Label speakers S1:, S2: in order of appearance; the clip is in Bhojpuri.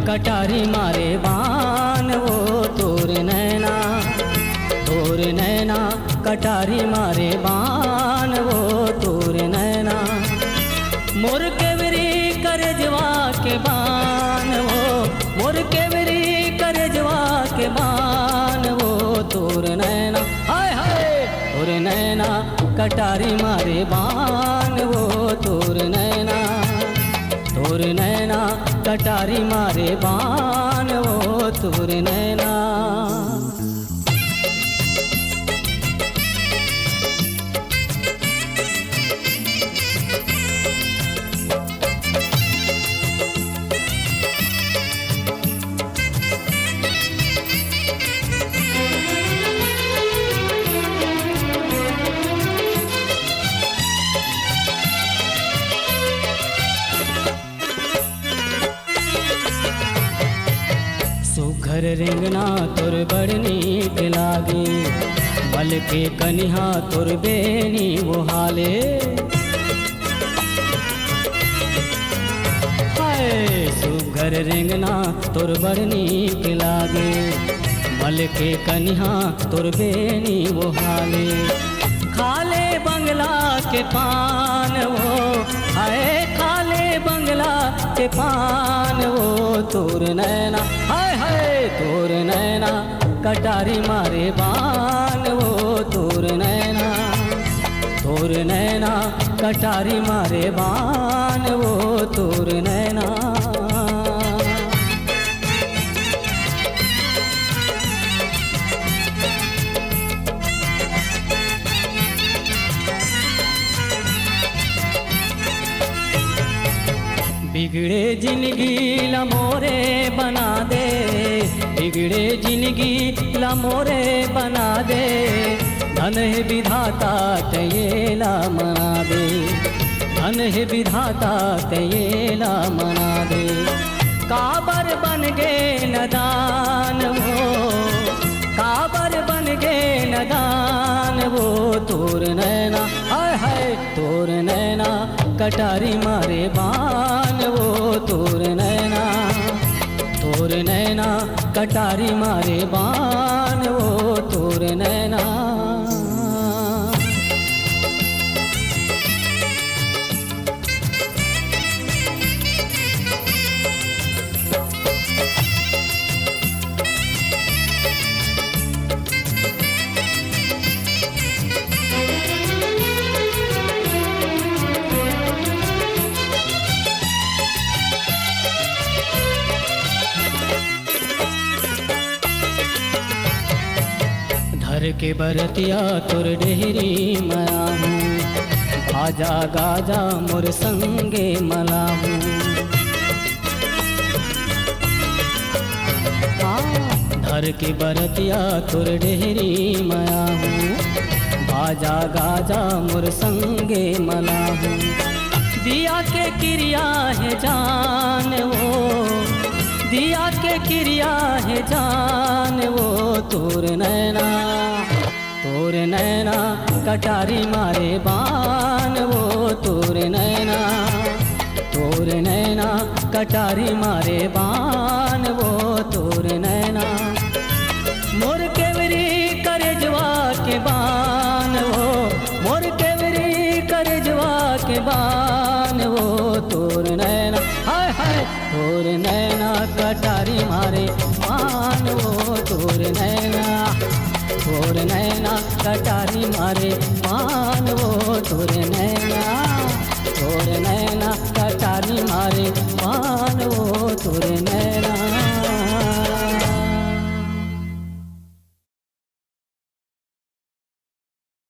S1: कटारी मारे बान वो तोर नैना, तोर नैना कटारी मारे बान वो तोर नैना। मोर केवरी करजवा के बान वो, मोर केवरी करजवा के बान वो तोर नैना। हाय हाय तोर नैना कटारी मारे बान वो तोर नैना, तोर नैना कटारी मारे बान वो तोर नैना। सुघर रेंगना तोर बड़ नीक लागे, बल के कनिहा तोर बेनी वो हाले। हाय सुघर रेंगना तोर बड़ नीक लागे, बल के कनिहा तोर बेनी वो हाले। खाले बंगला के पान वो, हाय खाले बंगला के पान वो तोर नैना। हाय हाय तोर नैना कटारी मारे बान वो तोर नैना, तोर नैना कटारी मारे बान वो तोर नैना। बिगड़े जिंदगी लमोरे बना दे, बिगड़े जिंदगी लमोरे बना दे। धन है विधाता तयेला मना दे, धन है विधाता तयेला मना दे। काबर बन गे नदान वो, काबर बन गे नदान वो तोर नैना। हाय हाय तोर नैना कटारी मारे बान वो तोर नैना, तोर नैना कटारी मारे बान वो तोर नैना। धर के बरतिया तुर डेहरी मया हूँ, बाजा गाजा मोर संगे मला हूँ। धर के बरतिया तुर डेहरी मया हूँ, बाजा गाजा मोर संगे मला हूँ। दिया के क्रिया है जान वो, दिया के क्रिया है जान वो तोर नैना, तोर नैना कटारी मारे बान वो तोर नैना, तोर नैना कटारी मारे बान वो तोर नैना। मोर केवरी करजवा के बान वो, मोर केवरी करजवा के बान वो तोर नैना। हाय हाय तोर नैना कटारी मारे बान वो तोर नैना, तोर नैना कटारी मारे बान वो तोर नैना, तोर नैना कटारी मारे बान वो तोर नैना।